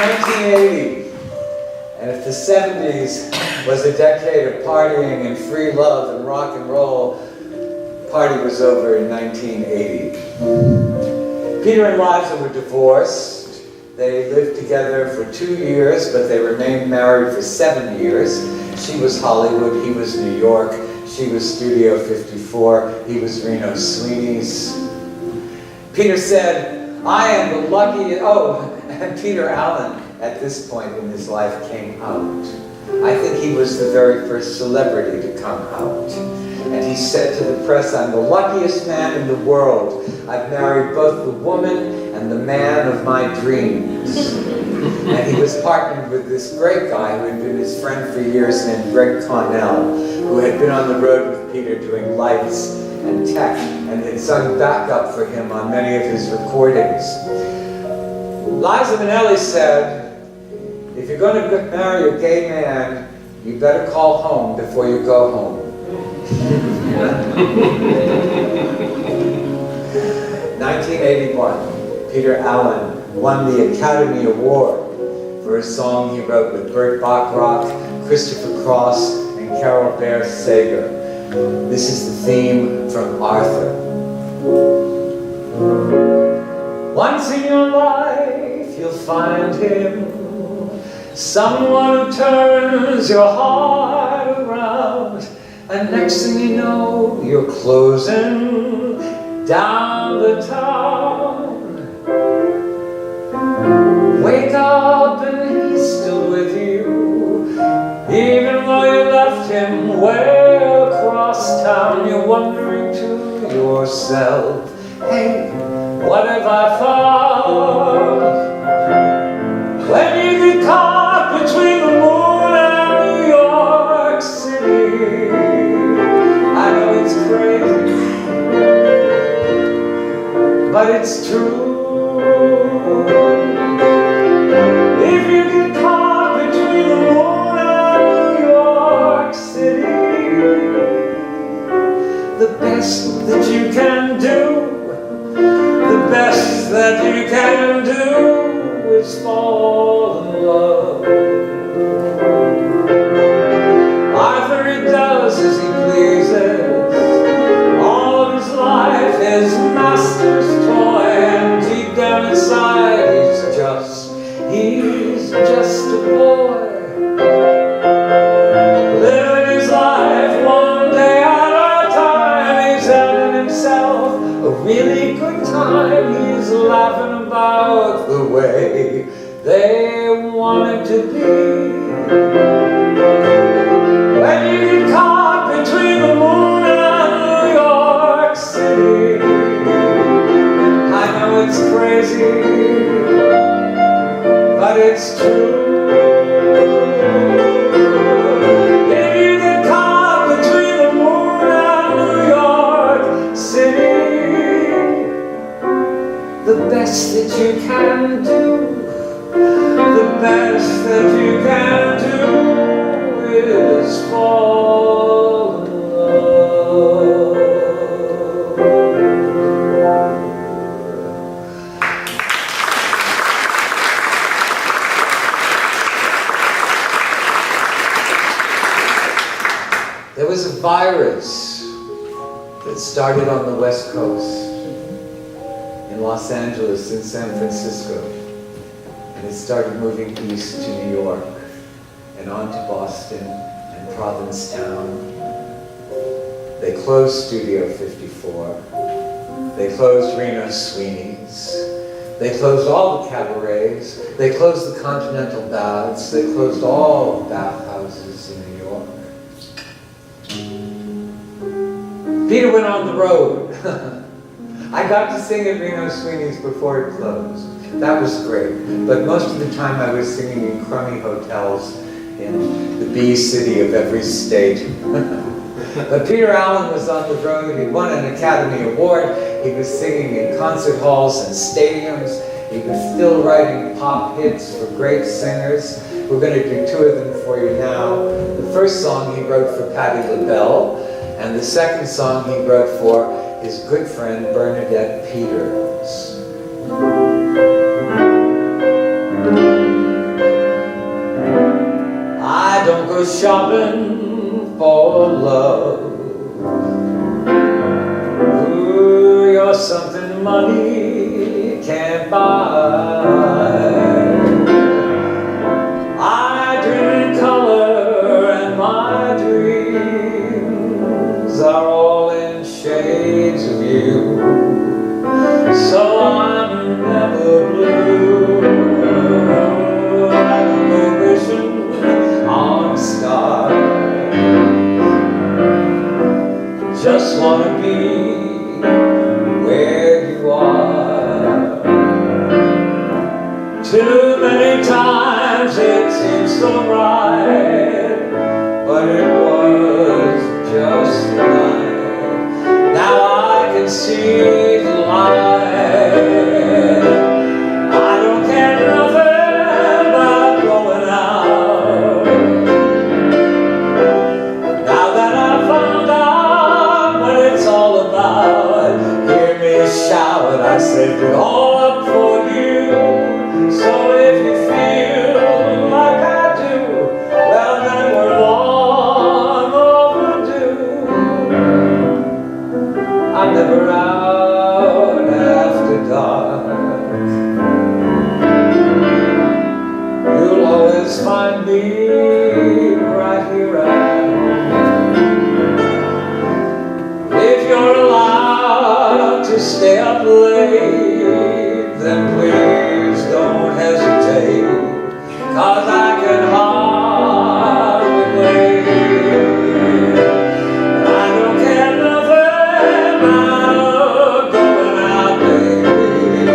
1980, and if the 70s was a decade of partying and free love and rock and roll, party was over in 1980. Peter and Liza were divorced. They lived together for 2 years, but they remained married for 7 years. She was Hollywood, he was New York. She was Studio 54, he was Reno Sweeney's. Peter said, I am the luckiest, and Peter Allen, at this point in his life, came out. I think he was the very first celebrity to come out. And he said to the press, I'm the luckiest man in the world. I've married both the woman and the man of my dreams. And he was partnered with this great guy who had been his friend for years named Greg Connell, who had been on the road with Peter doing lights and tech and had sung backup for him on many of his recordings. Liza Minnelli said, if you're going to marry a gay man, you better call home before you go home. 1981, Peter Allen won the Academy Award for a song he wrote with Burt Bacharach, Christopher Cross, and Carol Bear Sager. This is the theme from Arthur. Once in your life you'll find him, someone who turns your heart around, and next thing you know, you're closing down the town. Wake up and he's still with you, even though you left him way across town. You're wondering to yourself, hey, what have I found? When you get caught between the moon and New York City, I know it's crazy, but it's true. If you get caught between the moon and New York City, the best that you can do, the best that you can do is fall in love. Arthur, he does as he pleases. All of his life is master's toy, and deep down inside he's just a boy, living his life one day at a time. He's having himself a really good time. He's laughing about the way they want it to be. When you get caught between the moon and New York City, I know it's crazy, but it's true. If you get caught between the moon and New York City, the best that you can do, the best that you can do is fall in love. There was a virus that started on the West Coast, in Los Angeles, in San Francisco, and it started moving east to New York, and on to Boston and Provincetown. They closed Studio 54. They closed Reno Sweeney's. They closed all the cabarets. They closed the Continental Baths. They closed all the bathhouses in New York. Peter went on the road. I got to sing at Reno Sweeney's before it closed. That was great. But most of the time I was singing in crummy hotels in the bee city of every state. But Peter Allen was on the road. He won an Academy Award. He was singing in concert halls and stadiums. He was still writing pop hits for great singers. We're going to do 2 of them for you now. The first song he wrote for Patti LaBelle, and the second song he wrote for his good friend Bernadette Peters. go shopping for love. Ooh, you're something money can't buy. I dream in color and my dreams are all in shades of you. So I'm never blue. I go wishing on a star. Just wanna be where you are. Too many times it seemed so right, but it was just right. Now I can see the light. I don't care nothing about going out. Now that I've found out what it's all about, hear me shout, I saved it all up for you. So if you feel like I do, well then we're long overdue. I'm never out after dark. You'll always find me right here at home. If you're allowed to stay up late, then please don't hesitate, 'cause I can hardly wait. And I don't care nothing about going out, baby.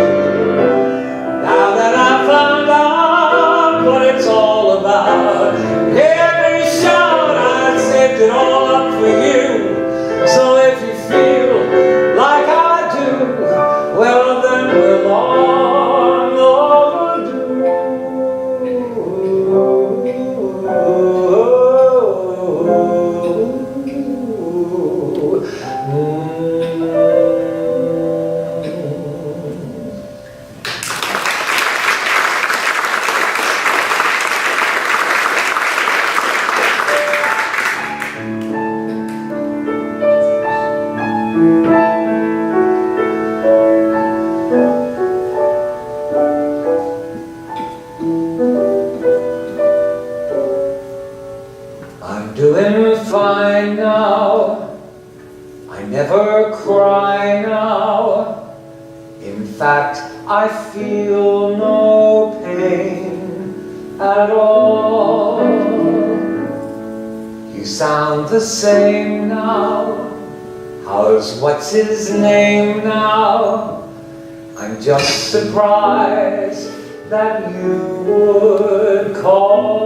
Now that I found out what it's all about, hear me shout, I saved it all up for you. So if you feel like I do, well then we're long overdue. I'm doing fine now. I never cry now. In fact, I feel no pain at all. You sound the same now. How's what's his name now? I'm just surprised that you would call.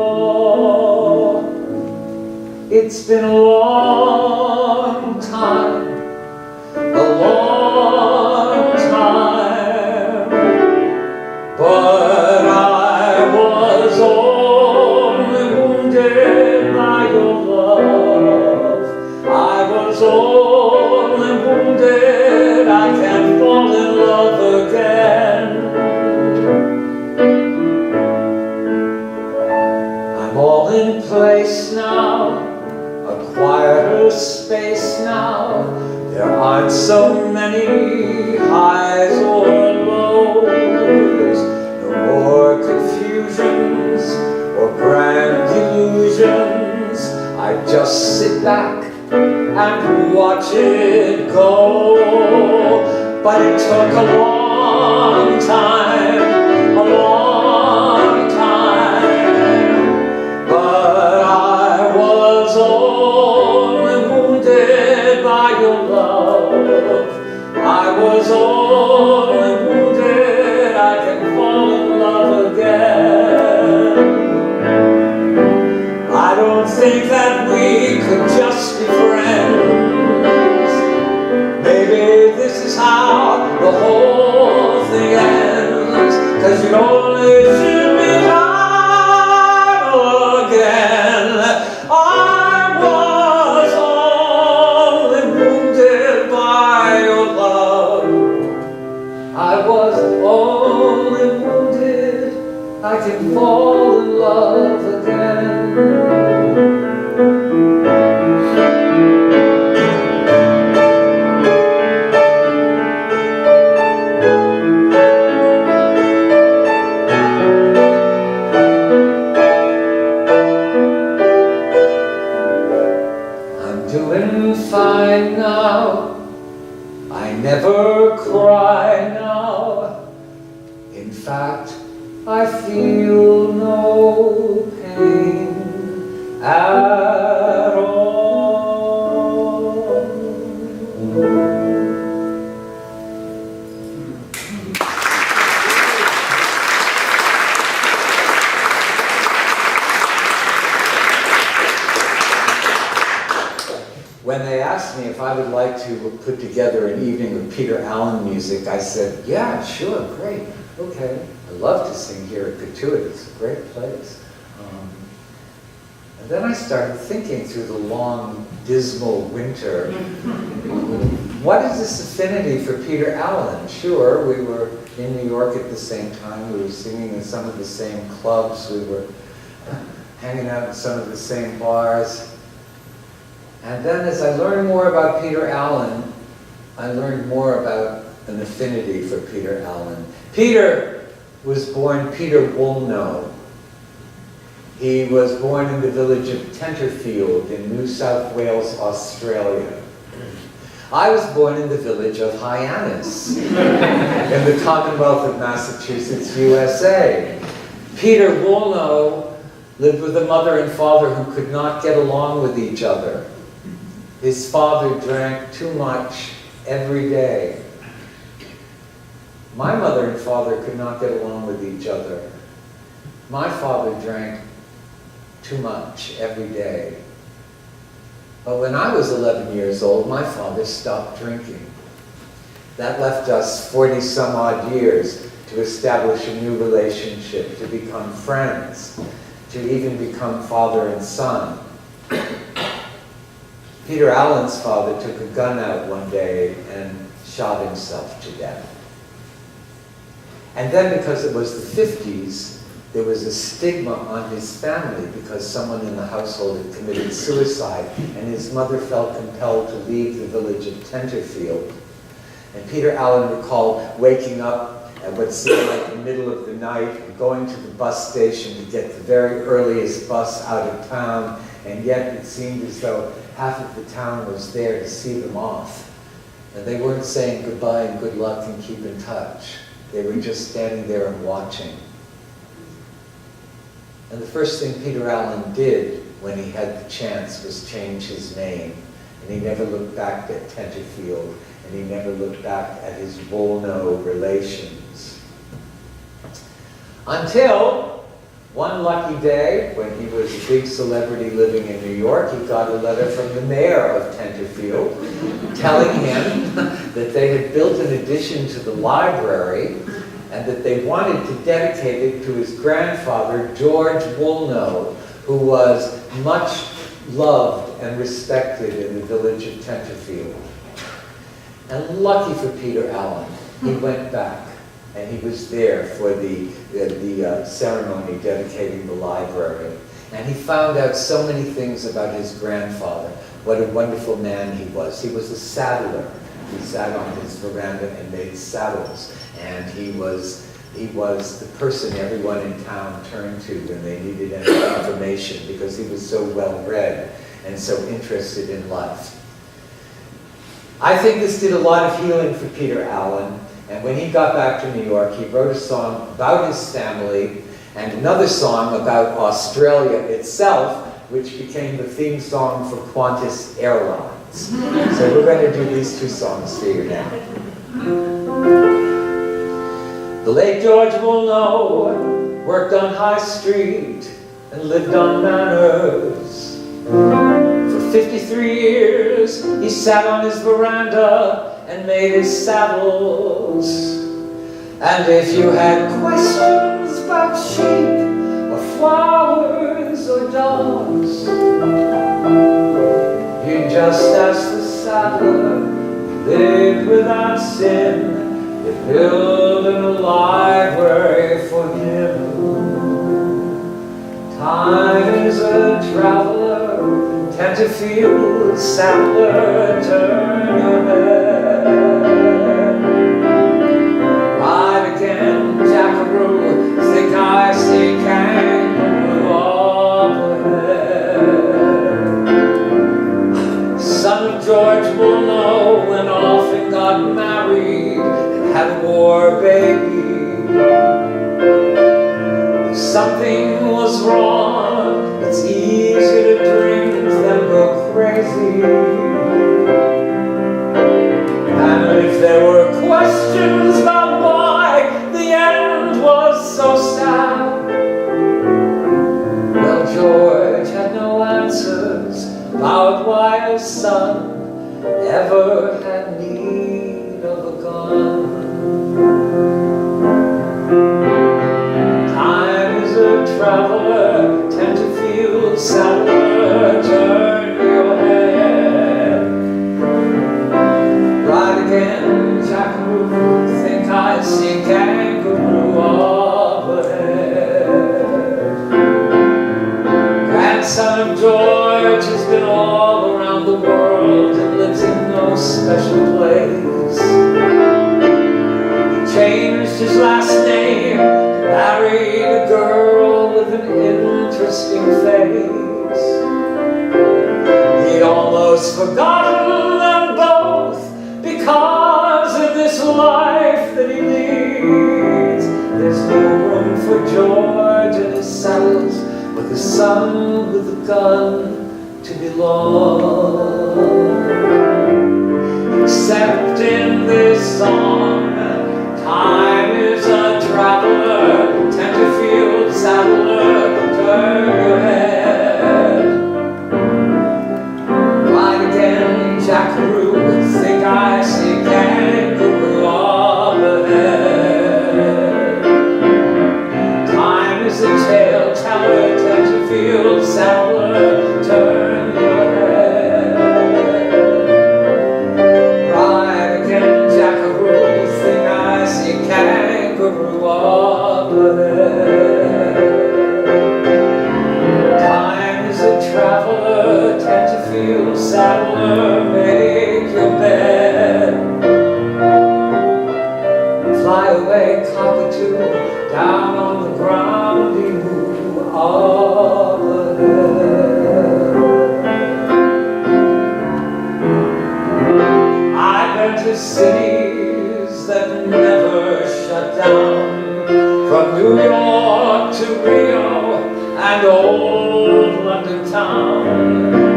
It's been a long time, a long time, but I was only wounded by your love. I was only wounded, I can't fall in love again. I'm all in place now, a quieter space now. There aren't so many highs or lows, no more confusions or grand illusions. I just sit back and watch it go. But it took a long time, a long time. But I was only wounded by your love. I was only wounded, I can fall in love again. I don't think that we could just be friends. Maybe this is how the whole thing ends, 'cause you only shoot me down again. I was only wounded by your love. I was only wounded, I can fall in love again. doing fine now. I never cry now. In fact, I feel no pain at all. When they asked me if I would like to put together an evening of Peter Allen music, I said, yeah, sure, great, okay. I love to sing here at Katuitt, it's a great place. And then I started thinking through the long, dismal winter, what is this affinity for Peter Allen? Sure, we were in New York at the same time, we were singing in some of the same clubs, we were hanging out in some of the same bars. And then as I learned more about Peter Allen, I learned more about an affinity for Peter Allen. Peter was born Peter Woolnough. He was born in the village of Tenterfield in New South Wales, Australia. I was born in the village of Hyannis in the Commonwealth of Massachusetts, USA. Peter Woolnough lived with a mother and father who could not get along with each other. His father drank too much every day. My mother and father could not get along with each other. My father drank too much every day. But when I was 11 years old, my father stopped drinking. That left us 40 some odd years to establish a new relationship, to become friends, to even become father and son. Peter Allen's father took a gun out one day and shot himself to death. And then because it was the 50s, there was a stigma on his family because someone in the household had committed suicide, and his mother felt compelled to leave the village of Tenterfield. And Peter Allen recalled waking up at what seemed like the middle of the night and going to the bus station to get the very earliest bus out of town, and yet it seemed as though half of the town was there to see them off. And they weren't saying goodbye and good luck and keep in touch. They were just standing there and watching. And the first thing Peter Allen did when he had the chance was change his name. And he never looked back at Tenterfield, and he never looked back at his Woolnough relations. Until one lucky day, when he was a big celebrity living in New York, he got a letter from the mayor of Tenterfield telling him that they had built an addition to the library and that they wanted to dedicate it to his grandfather, George Woolnough, who was much loved and respected in the village of Tenterfield. And lucky for Peter Allen, he went back. And he was there for the ceremony dedicating the library. And he found out so many things about his grandfather, what a wonderful man he was. He was a saddler. He sat on his veranda and made saddles. And he was the person everyone in town turned to when they needed any information because he was so well-read and so interested in life. I think this did a lot of healing for Peter Allen. And when he got back to New York, he wrote a song about his family and another song about Australia itself, which became the theme song for Qantas Airlines. So we're going to do these two songs for you now. The late George Woolnough worked on High Street and lived on Manors. For 53 years, he sat on his veranda and made his saddles. And if you had questions about sheep or flowers or dogs, you just ask the saddler. He lived without sin. They built a library for him. Time is a traveler, Tenterfield saddler, turn your head. Ride again, jackaroo, think I see kangaroo up ahead. George Muno went off and got married and had a war baby. If something was wrong, it's easy to drink, then go crazy. And if there were questions about why the end was so sad, well, George had no answers about why his son ever had need of a gun. Time is a traveler, Tenterfield saddler, turn your head. Ride again, jackaroo, think I see kangaroo up ahead. Grandson of George has been all around the world and lives in no special place. He changed his last name, married a girl with an interesting face. He'd almost forgotten them both because of this life that he leads. There's no room for George in his saddles with a son with a gun to belong. Except in this song, time is a traveler, Tenterfield saddler, turn your head. Ride again, jackaroo, think I see kangaroo up ahead. Time is a tale teller, Tenterfield saddler, turn your head. Ride again, jackaroo, think I see kangaroo up ahead. Time is a traveler, Tenterfield saddler, make your bed. Fly away, cockatoo, down on the ground, emu up ahead. I've been to cities that never shut down, from New York to Rio and old London town.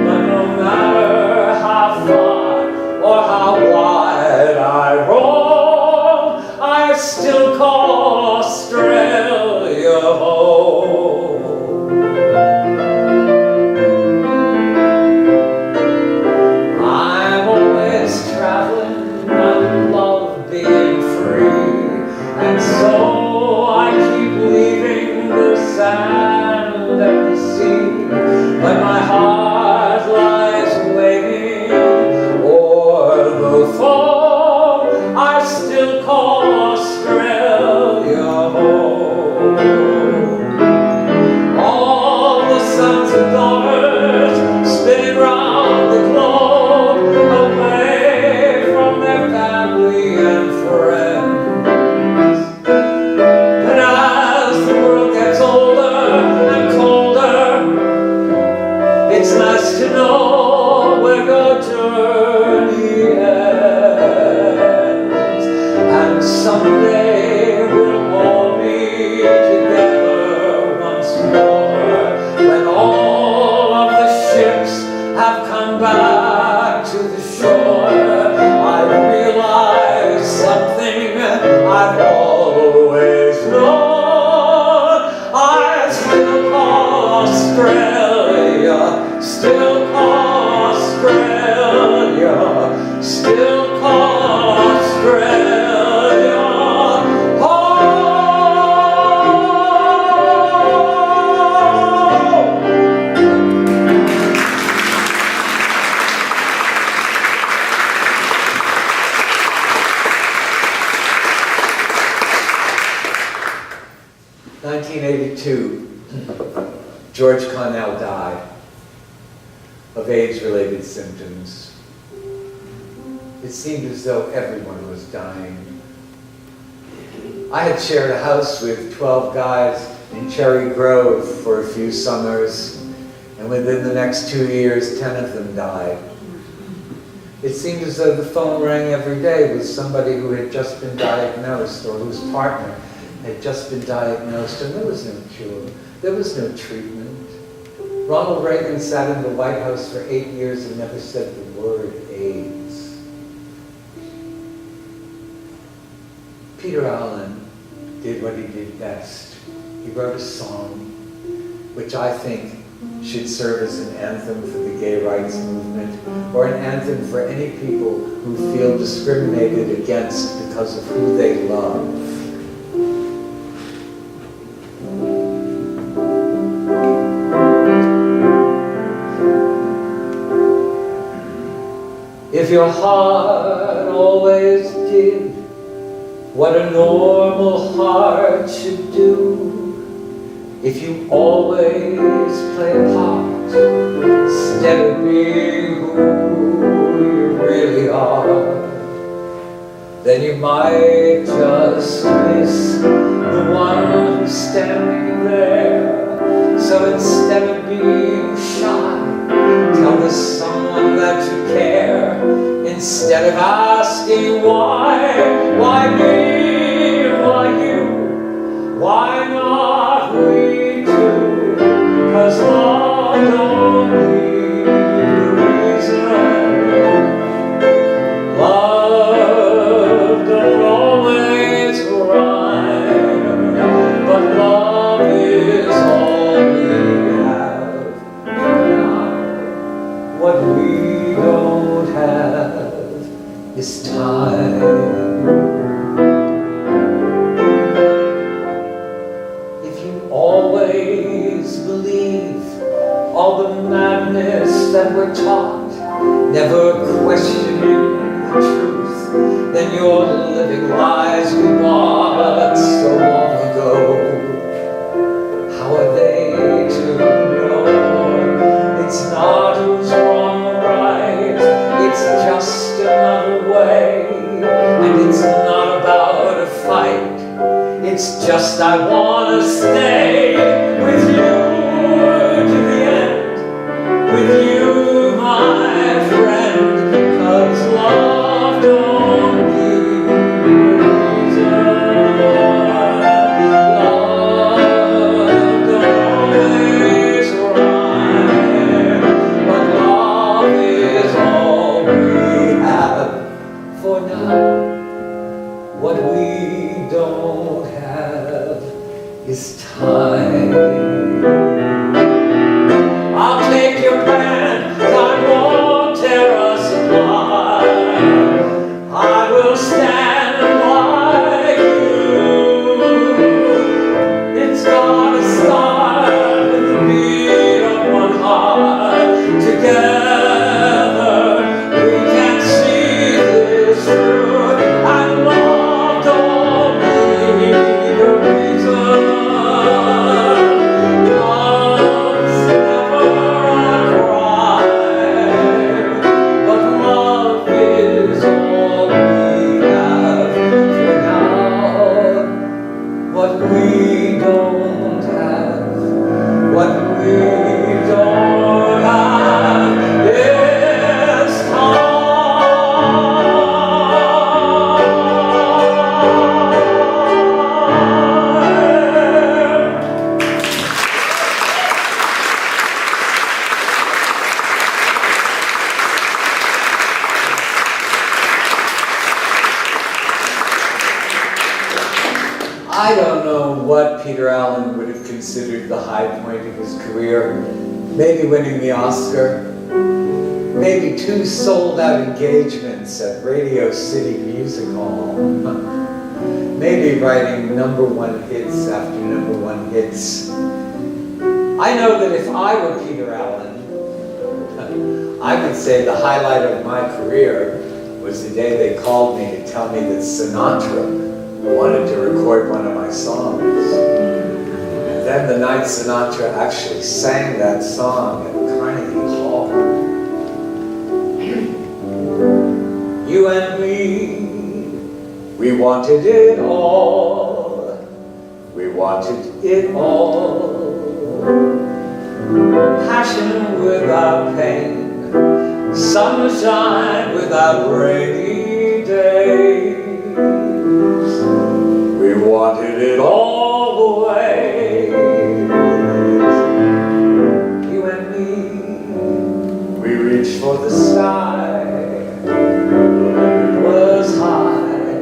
But no matter how far or how wide I roam, I still call Australia home. I'm always traveling, I love being free, and so I keep leaving the sand and the sea. But my heart lies waiting o'er the foam, I still call Australia home. All the sons and daughters spinning round the globe, away from their family and friends. But as the world gets older and colder, it's nice to know where your journey ends. And someday we'll all be together once more, when all of the ships have come back to the shore. I realize something I've always known. I still call Australia, still call Australia, still call Australia home. 1982, George Connell died of AIDS-related symptoms. It seemed as though everyone was dying. I had shared a house with 12 guys in Cherry Grove for a few summers, and within the next 2 years, 10 of them died. It seemed as though the phone rang every day with somebody who had just been diagnosed or whose partner had just been diagnosed, and there was no cure. There was no treatment. Ronald Reagan sat in the White House for 8 years and never said the word AIDS. Peter Allen did what he did best. He wrote a song which I think should serve as an anthem for the gay rights movement, or an anthem for any people who feel discriminated against because of who they love. If your heart always did what a normal heart should do, if you always play a part instead of being who you really are, then you might just miss the one who's standing there. So instead of being shy, tell the someone that you care. Instead of asking why me, why you, why not we too? 'Cause love don't need a reason. Love don't always rhyme, but love is all we have now. What we don't have is time. If you always believe all the madness that we're taught, never questioning the truth, then you're living lies we bought so long ago. How are they to know? It's not who's wrong or right, it's just another way. And it's not about a fight, it's just I wanna stay with you to the end, with you, my friend, 'cause love don't need a reason. Love don't always rhyme, but love is all we have for now. What we don't have is time. I'll take your hand, time won't tear us apart. I will stand by you. It's gotta start with the beat of one heart. Together we can see this through, and love don't need a reason. Love's never a crime, but love is all we have for now. What we don't have, what we don't have is time. I don't know what Peter Allen would have considered the high point of his career. Maybe winning the Oscar. Maybe 2 sold-out engagements at Radio City Music Hall. Maybe writing #1 hits after #1 hits. I know that if I were Peter Allen, I could say the highlight of my career was the day they called me to tell me that Sinatra wanted to record one of my songs. And then the night Sinatra actually sang that song at Carnegie Hall. You and me, we wanted it all. We wanted it all. Passion without pain, sunshine without rainy days. We wanted it all the way. You and me, we reached for the sky. It was high,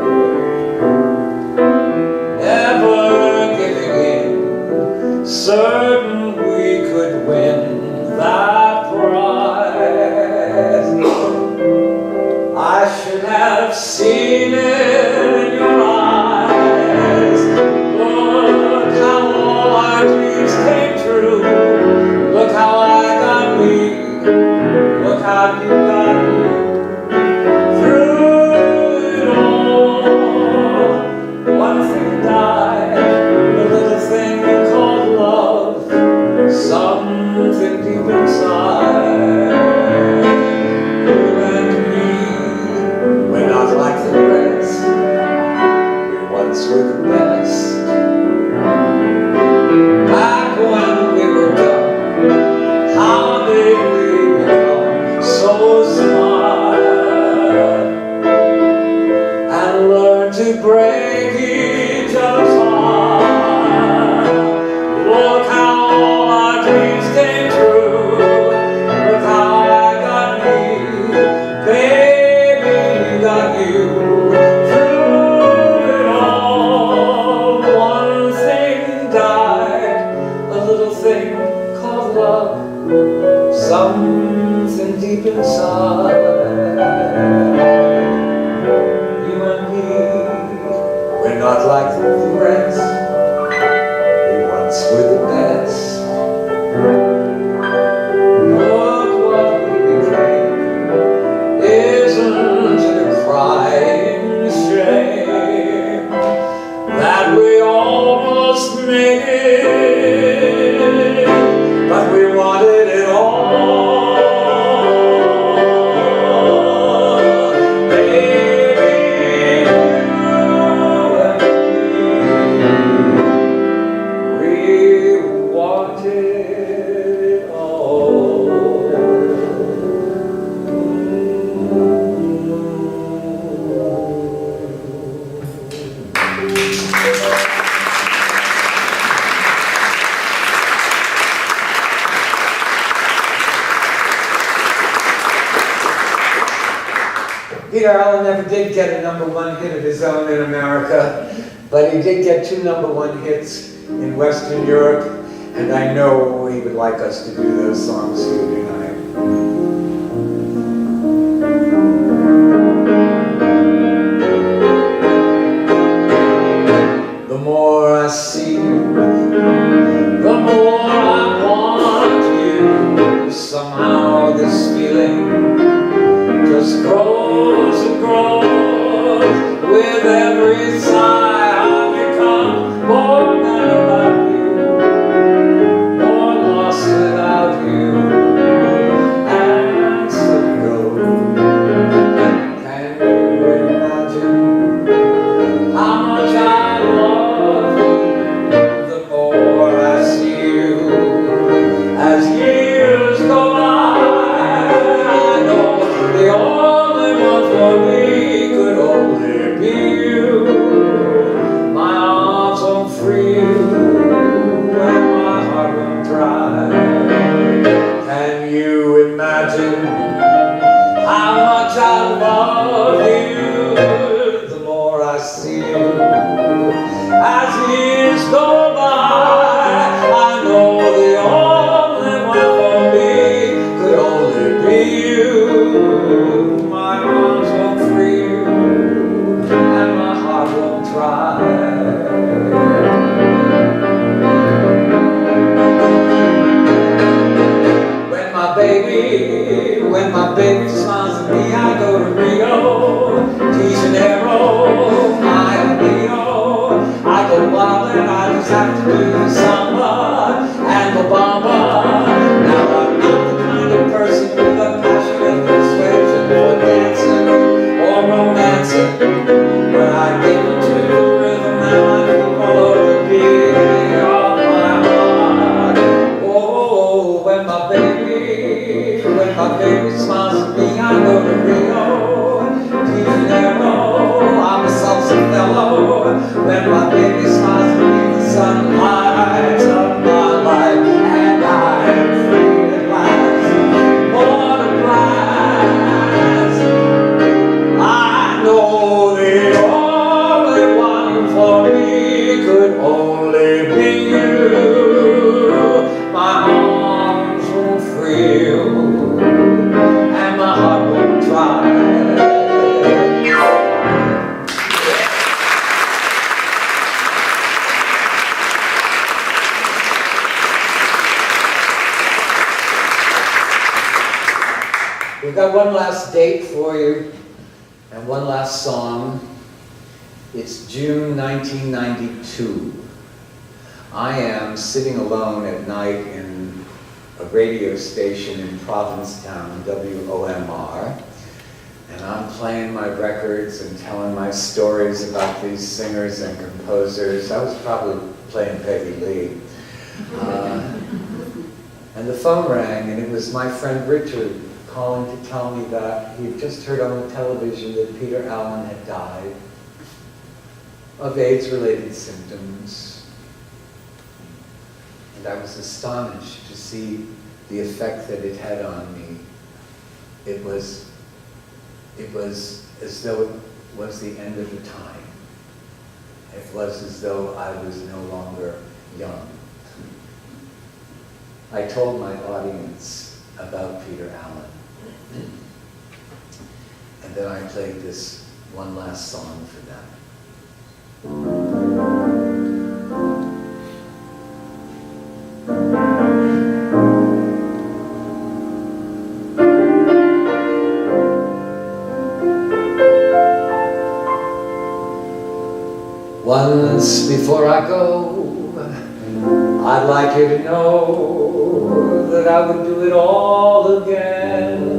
never giving in, certain we could win that prize. I should have seen it in your eyes. Look how all our dreams came true. Look how I got me. Look how you got me. Through it all, one thing died, a little thing called love, something deep inside. You and me, we're not like the rest. We once were the best. Back when we were young, how did we become so smart and learn to break each other's heart? Look how all our dreams came true. Look how I got me, baby, got you. Through it all, one thing died, a little thing called love, something deep inside. You and me, we're not like the rest. We once were the best. Look what we became. Isn't it a crying shame that we almost made it, but we wanted it all. Baby, you and me, we wanted it all. Peter Allen never did get a #1 hit of his own in America, but he did get 2 #1 hits in Western Europe, and I know he would like us to do those songs here tonight. The more I see you, the more I want you. Somehow this feeling just grows and grows. With every sigh I become more mad about you, more lost without you, and so it goes. Can you imagine how much I love you? The more I see you, as years go by, I know the only one for me could only be you. My arms won't free you, and my heart won't dry. Can you imagine how much I love you? The more I see you, as years go by, I know the only one for me could only be you. My arms won't free you, and my heart won't try. When my baby smiles at me, I go to Rio de Janeiro, my Rio. I go wild and I just have to do the samba and the bamba. Now I'm not the kind of person with a passionate persuasion for dancing or romancing, but I get into the rhythm one last date for you and one last song. It's June 1992. I am sitting alone at night in a radio station in Provincetown, WOMR, and I'm playing my records and telling my stories about these singers and composers. I was probably playing Peggy Lee. And the phone rang, and it was my friend Richard calling to tell me that he had just heard on the television that Peter Allen had died of AIDS-related symptoms. And I was astonished to see the effect that it had on me. It was as though it was the end of the time. It was as though I was no longer young. I told my audience about Peter Allen. And then I played this one last song for them. Once before I go, I'd like you to know that I would do it all again.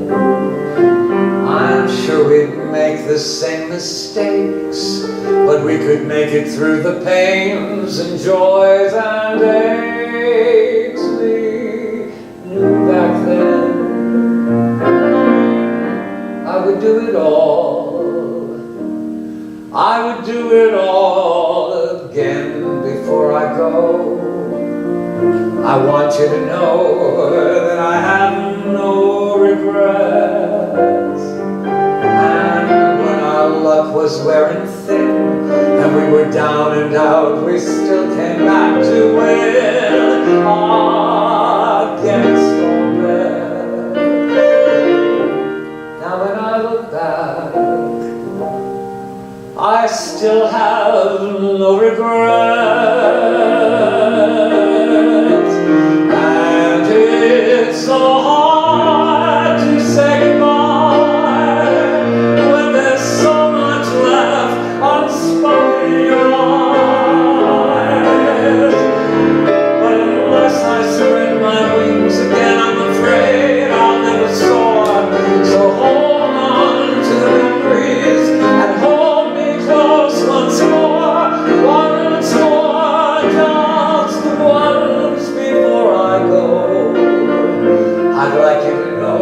I'm sure we'd make the same mistakes, but we could make it through the pains and joys and aches we knew back then. I would do it all. I would do it all again before I go. I want you to know that I have no regrets. And when our luck was wearing thin and we were down and out, we still came back to win against all bet. Now when I look back, I still have no regrets. And it's so hard to say goodbye when there's so much left unspoken in your eyes. But unless I spread my wings again, I'm afraid I'll never soar. So hold on to the memories and hold me close once more, just the once before I go. I'd like you to know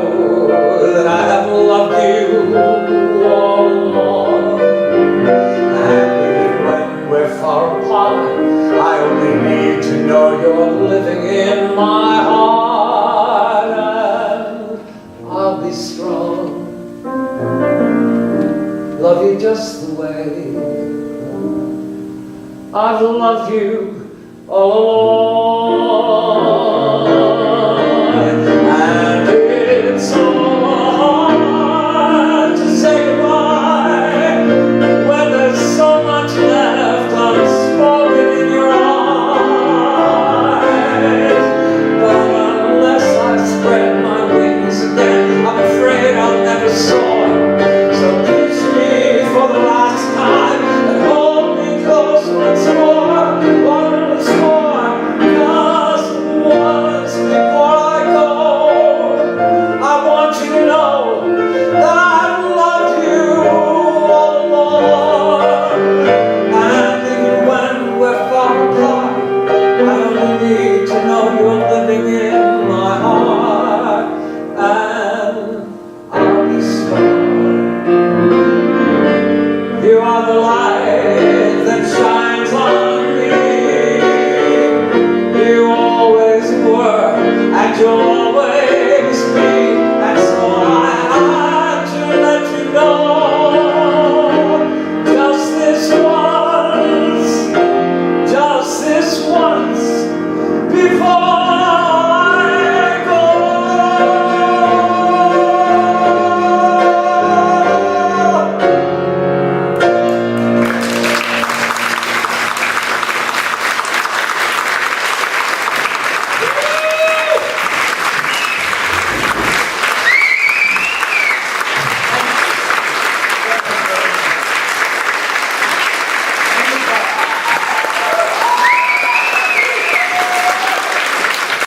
that I have loved you all along. And even when we're far apart, I only need to know you're living in my heart. And I'll be strong, love you just the way I've loved you all along.